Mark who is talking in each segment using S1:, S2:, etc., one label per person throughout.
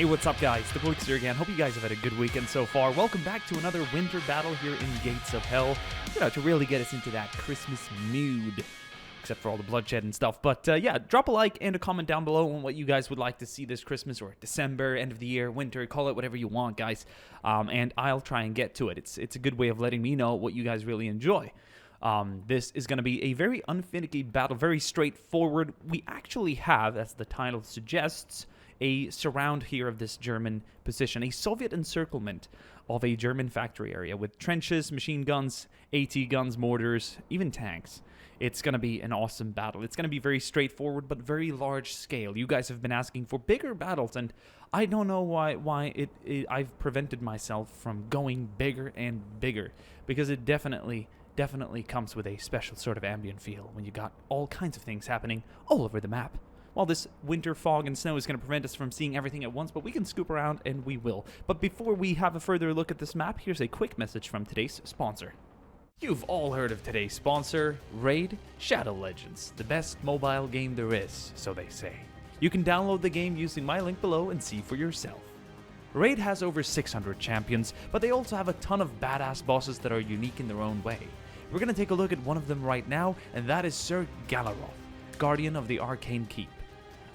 S1: Hey, what's up, guys? DiplexHeated here again. Hope you guys have had a good weekend so far. Welcome back to another winter battle here in Gates of Hell. To really get us into that Christmas mood, except for all the bloodshed and stuff. But yeah, drop a like and a comment down below on what you guys would like to see this Christmas or December, end of the year, winter, call it whatever you want, guys. And I'll try and get to it. It's a good way of letting me know what you guys really enjoy. This is going to be a very unfinicky battle, very straightforward. We actually have, as the title suggests, a surround here of this German position, a Soviet encirclement of a German factory area with trenches, machine guns, AT guns, mortars, even tanks. It's going to be an awesome battle. It's going to be very straightforward, but very large scale. You guys have been asking for bigger battles, and I don't know why I've prevented myself from going bigger and bigger, because it definitely comes with a special sort of ambient feel when you got all kinds of things happening all over the map. Well, this winter fog and snow is going to prevent us from seeing everything at once, but we can scoop around, and we will. But before we have a further look at this map, here's a quick message from today's sponsor. You've all heard of today's sponsor, Raid Shadow Legends, the best mobile game there is, so they say. You can download the game using my link below and see for yourself. Raid has over 600 champions, but they also have a ton of badass bosses that are unique in their own way. We're going to take a look at one of them right now, and that is Sir Galaroth, Guardian of the Arcane Keep.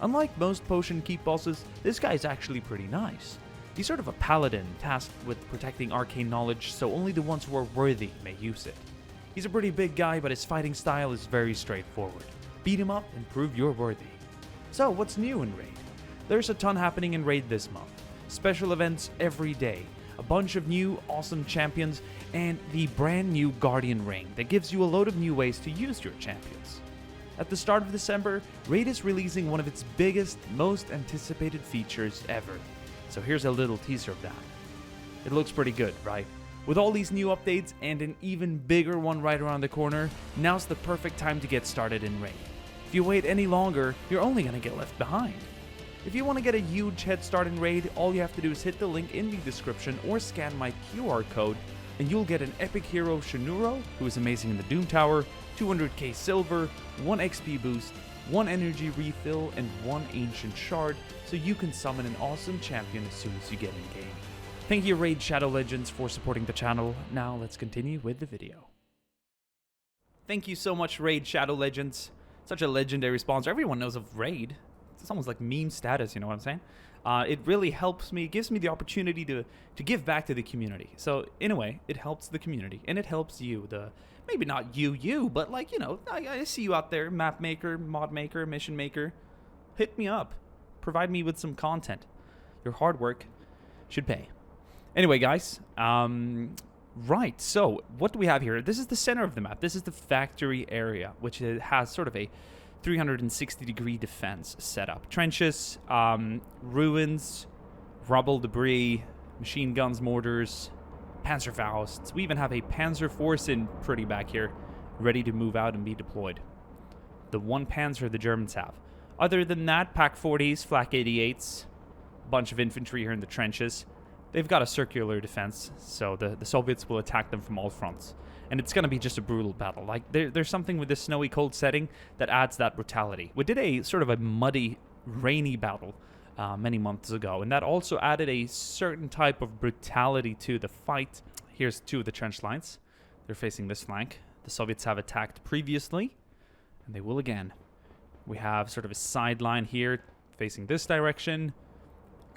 S1: Unlike most Potion Keep bosses, this guy is actually pretty nice. He's sort of a paladin tasked with protecting arcane knowledge, so only the ones who are worthy may use it. He's a pretty big guy, but his fighting style is very straightforward. Beat him up and prove you're worthy. So what's new in Raid? There's a ton happening in Raid this month. Special events every day, a bunch of new awesome champions, and the brand new Guardian Ring that gives you a load of new ways to use your champions. At the start of December, Raid is releasing one of its biggest, most anticipated features ever. So here's a little teaser of that. It looks pretty good, right? With all these new updates and an even bigger one right around the corner, now's the perfect time to get started in Raid. If you wait any longer, you're only going to get left behind. If you want to get a huge head start in Raid, all you have to do is hit the link in the description or scan my QR code, and you'll get an epic hero Shinuro, who is amazing in the Doom Tower, 200k silver, 1 XP boost, 1 energy refill, and 1 ancient shard, so you can summon an awesome champion as soon as you get in game. Thank you, Raid Shadow Legends, for supporting the channel. Now let's continue with the video. Thank you so much, Raid Shadow Legends. Such a legendary sponsor. Everyone knows of Raid. It's almost like meme status, you know what I'm saying? It really helps me, gives me the opportunity to give back to the community. So in a way, it helps the community, and it helps you, maybe not you, but like, you know, I see you out there, map maker, mod maker, mission maker. Hit me up. Provide me with some content. Your hard work should pay. Anyway, guys, right, so what do we have here? This is the center of the map. This is the factory area, which has sort of a 360-degree defense setup. Trenches, ruins, rubble, debris, machine guns, mortars, Panzerfausts. We even have a Panzer Force in pretty back here, ready to move out and be deployed. The one Panzer the Germans have. Other than that, Pak 40s, Flak 88s, a bunch of infantry here in the trenches. They've got a circular defense, so the Soviets will attack them from all fronts. And it's going to be just a brutal battle. Like, there's something with this snowy, cold setting that adds that brutality. We did a sort of a muddy, rainy battle many months ago, and that also added a certain type of brutality to the fight. Here's two of the trench lines. They're facing this flank. The Soviets have attacked previously, and they will again. We have sort of a sideline here facing this direction.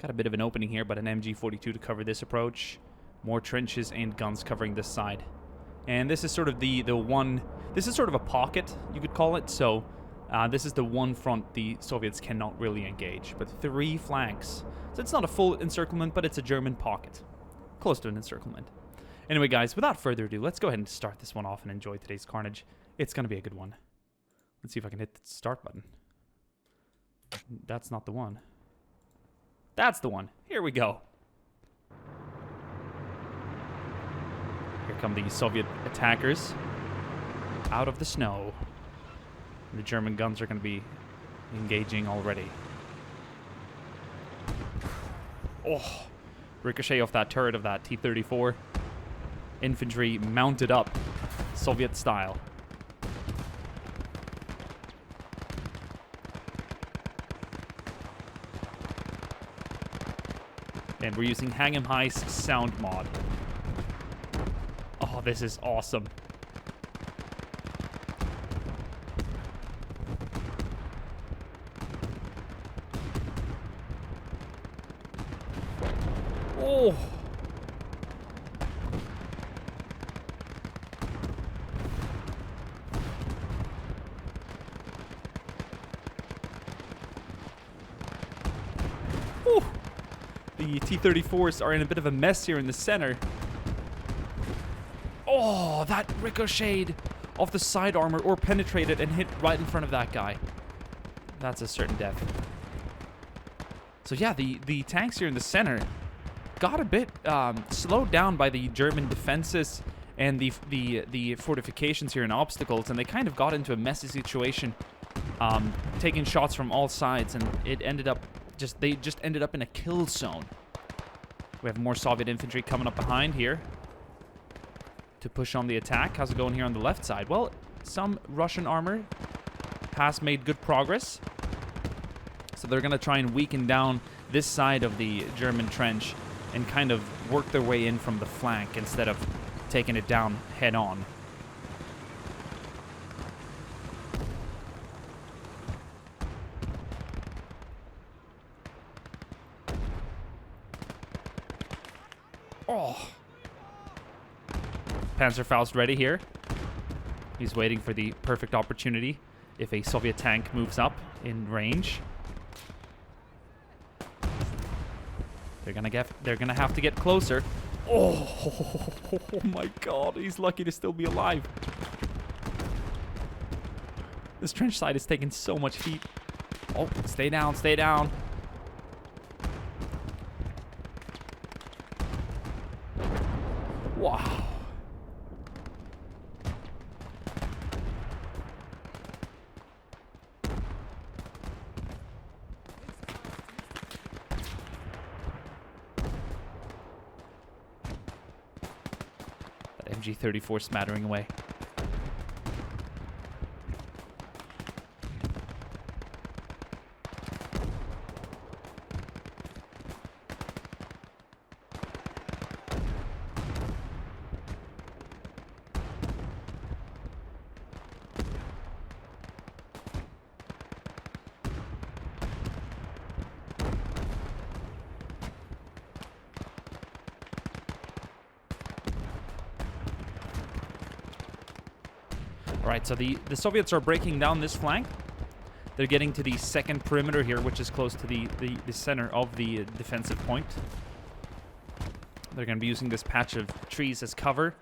S1: Got a bit of an opening here, but an MG42 to cover this approach. More trenches and guns covering this side. And this is sort of the one, this is sort of a pocket, you could call it. So this is the one front the Soviets cannot really engage, but 3 flanks. So it's not a full encirclement, but it's a German pocket. Close to an encirclement. Anyway, guys, without further ado, let's go ahead and start this one off and enjoy today's carnage. It's going to be a good one. Let's see if I can hit the start button. That's not the one. That's the one. Here we go. Here come the Soviet attackers out of the snow. The German guns are going to be engaging already. Oh, ricochet off that turret of that T-34. Infantry mounted up, Soviet style. And we're using Hang 'em High's sound mod. Oh, this is awesome. Oh! Whew. The T-34s are in a bit of a mess here in the center. Oh, that ricocheted off the side armor or penetrated and hit right in front of that guy. That's a certain death. So yeah, the tanks here in the center got a bit slowed down by the German defenses and the fortifications here and obstacles, and they kind of got into a messy situation, taking shots from all sides, and it ended up they just ended up in a kill zone. We have more Soviet infantry coming up behind here to push on the attack. How's it going here on the left side? Well, some Russian armor has made good progress, so they're going to try and weaken down this side of the German trench and kind of work their way in from the flank instead of taking it down head on. Oh. Panzerfaust ready here. He's waiting for the perfect opportunity if a Soviet tank moves up in range. They're gonna have to get closer. Oh my god, he's lucky to still be alive. This trench side is taking so much heat. Oh, stay down, stay down. Wow. MG-34 smattering away. Alright, so the Soviets are breaking down this flank. They're getting to the second perimeter here, which is close to the center of the defensive point. They're going to be using this patch of trees as cover,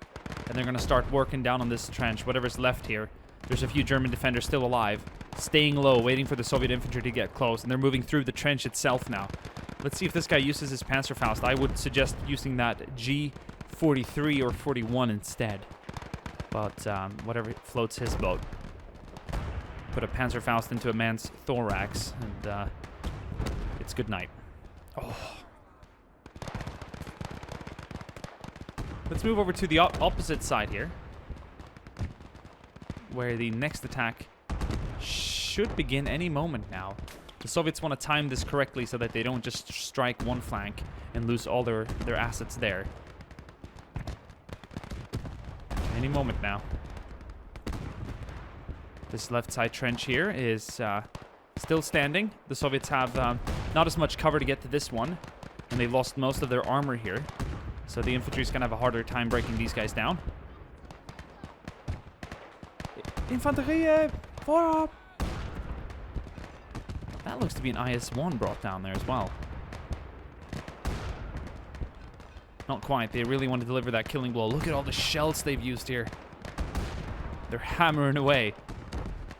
S1: and they're going to start working down on this trench, whatever's left here. There's a few German defenders still alive, staying low, waiting for the Soviet infantry to get close, and they're moving through the trench itself now. Let's see if this guy uses his Panzerfaust. I would suggest using that G43 or 41 instead. But whatever floats his boat. Put a Panzerfaust into a man's thorax, and it's good night. Oh. Let's move over to the opposite side here, where the next attack should begin any moment now. The Soviets want to time this correctly so that they don't just strike one flank and lose all their assets there. Any moment now. This left side trench here is still standing. The Soviets have not as much cover to get to this one, and they've lost most of their armor here. So the infantry's gonna have a harder time breaking these guys down. Infanterie, vorab! That looks to be an IS-1 brought down there as well. Not quite. They really want to deliver that killing blow. Look at all the shells they've used here. They're hammering away.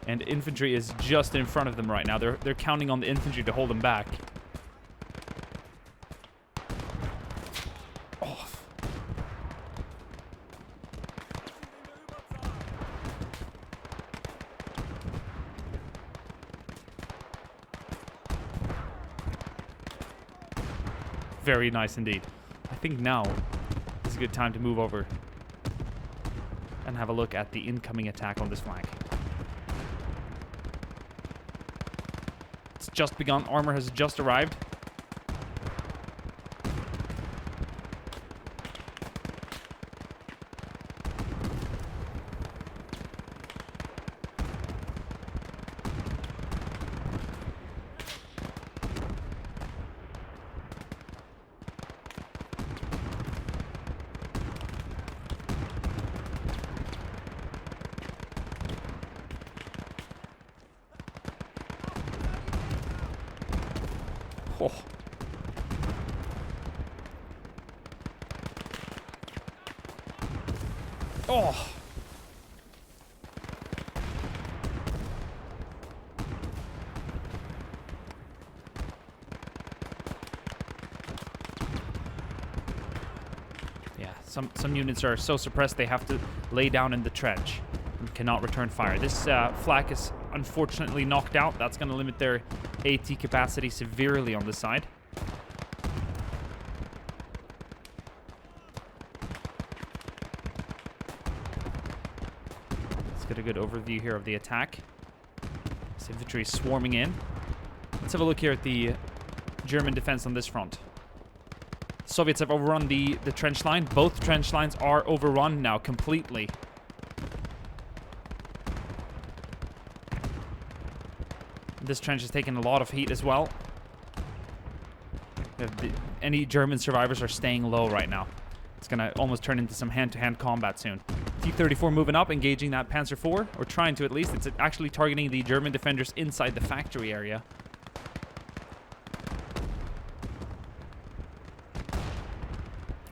S1: And infantry is just in front of them right now. They're counting on the infantry to hold them back. Oh. Very nice indeed. I think now is a good time to move over and have a look at the incoming attack on this flank. It's just begun. Armor has just arrived. Oh. Oh. Yeah, some units are so suppressed they have to lay down in the trench and cannot return fire. This flak is unfortunately knocked out. That's going to limit their AT capacity severely on this side. Let's get a good overview here of the attack. This infantry is swarming in. Let's have a look here at the German defense on this front. The Soviets have overrun the trench line. Both trench lines are overrun now completely. This trench has taken a lot of heat as well. Any German survivors are staying low right now. It's going to almost turn into some hand-to-hand combat soon. T-34 moving up, engaging that Panzer IV, or trying to at least. It's actually targeting the German defenders inside the factory area.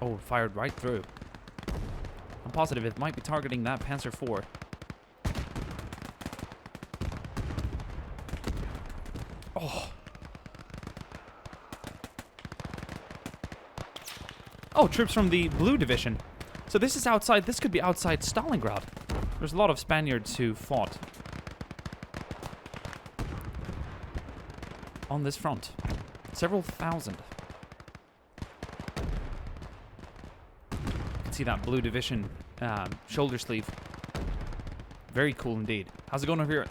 S1: Oh, fired right through. I'm positive it might be targeting that Panzer IV. Oh. Oh, troops from the Blue Division. So this is outside, this could be outside Stalingrad. There's a lot of Spaniards who fought on this front. Several thousand. You can see that Blue Division shoulder sleeve. Very cool indeed. How's it going over here?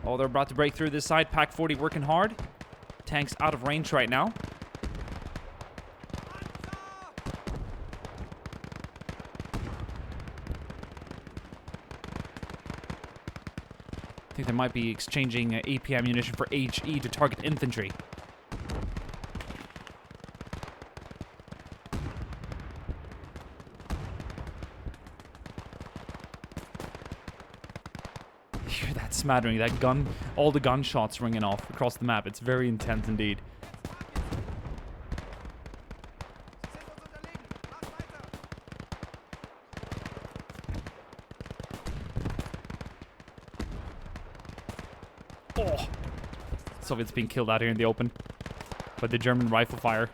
S1: Oh, they're about to break through this side. Pack 40 working hard. Tanks out of range right now. I think they might be exchanging AP ammunition for HE to target infantry. Hear that smattering, that gun, all the gunshots ringing off across the map. It's very intense indeed. Oh! Soviets being killed out here in the open by the German rifle fire.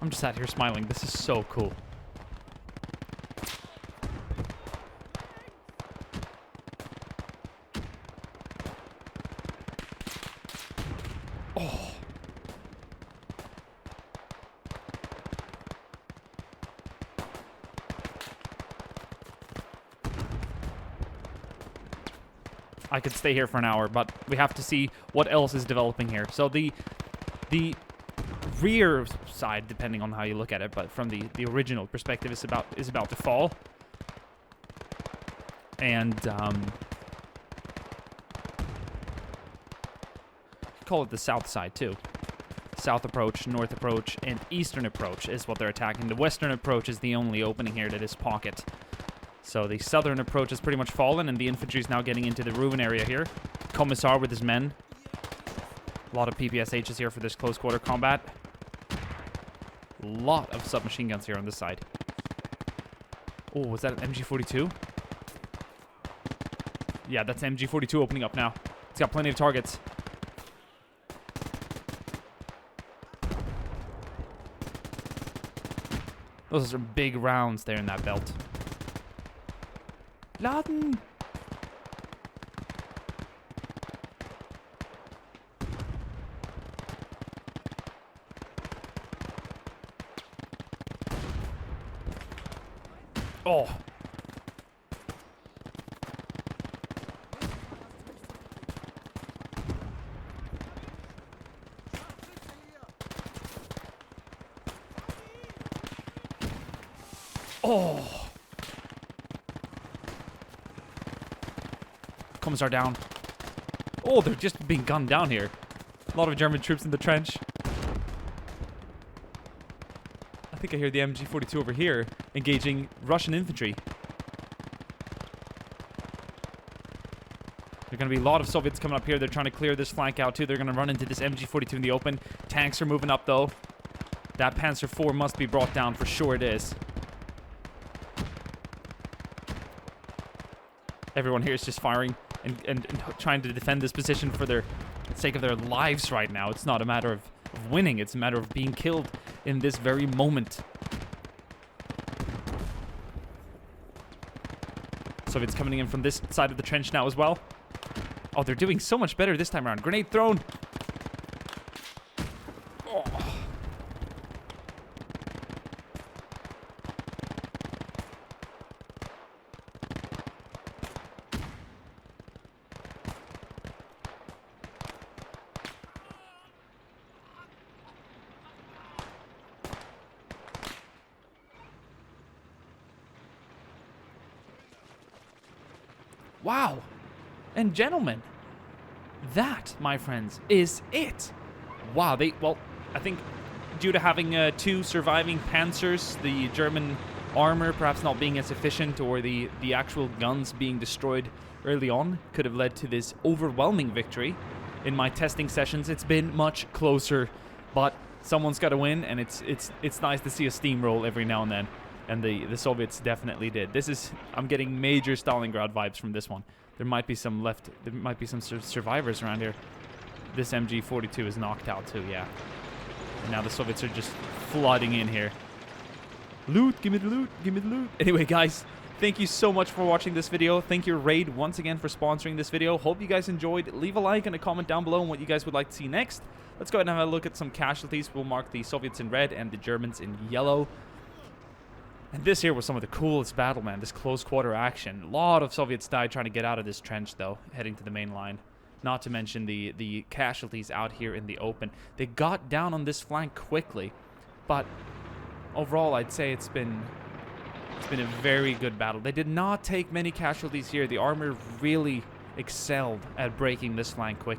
S1: I'm just sat here smiling. This is so cool. Oh. I could stay here for an hour, but we have to see what else is developing here. So the rear side, depending on how you look at it, but from the original perspective, is about to fall, and call it the south side too. South approach, north approach, and eastern approach is what they're attacking. The western approach is the only opening here to this pocket. So the southern approach has pretty much fallen, and the infantry is now getting into the ruin area here. Commissar with his men. A lot of PPSHs here for this close quarter combat. A lot of submachine guns here on this side. Oh, was that an MG42? Yeah, that's MG42 opening up now. It's got plenty of targets. Those are some big rounds there in that belt. Laden! Oh. Oh. Commissar down. Oh, they're just being gunned down here. A lot of German troops in the trench. I think I hear the MG42 over here engaging Russian infantry. There are going to be a lot of Soviets coming up here. They're trying to clear this flank out too. They're going to run into this MG42 in the open. Tanks are moving up though. That Panzer IV must be brought down, for sure it is. Everyone here is just firing and trying to defend this position for the sake of their lives right now. It's not a matter of winning, it's a matter of being killed in this very moment. Soviets coming in from this side of the trench now as well. Oh, they're doing so much better this time around. Grenade thrown. Oh. Wow. And gentlemen, that, my friends, is it. Wow, well, I think due to having 2 surviving Panzers, the German armor perhaps not being as efficient, or the actual guns being destroyed early on, could have led to this overwhelming victory. In my testing sessions, it's been much closer, but someone's got to win, and it's nice to see a steamroll every now and then. And the Soviets definitely did. I'm getting major Stalingrad vibes from this one. There might be some left. There might be some survivors around here. This MG42 is knocked out too, yeah. And now the Soviets are just flooding in here. Loot, give me the loot, give me the loot. Anyway, guys, thank you so much for watching this video. Thank you, Raid, once again for sponsoring this video. Hope you guys enjoyed. Leave a like and a comment down below on what you guys would like to see next. Let's go ahead and have a look at some casualties. We'll mark the Soviets in red and the Germans in yellow. And this here was some of the coolest battle, man. This close quarter action. A lot of Soviets died trying to get out of this trench, though, heading to the main line. Not to mention the casualties out here in the open. They got down on this flank quickly, but overall, I'd say it's been a very good battle. They did not take many casualties here. The armor really excelled at breaking this flank quickly.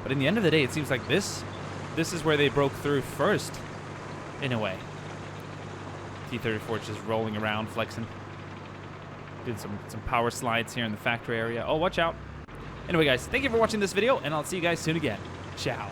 S1: But in the end of the day, it seems like this is where they broke through first. In a way. T-34 just rolling around, flexing. Doing some power slides here in the factory area. Oh, watch out. Anyway, guys, thank you for watching this video, and I'll see you guys soon again. Ciao.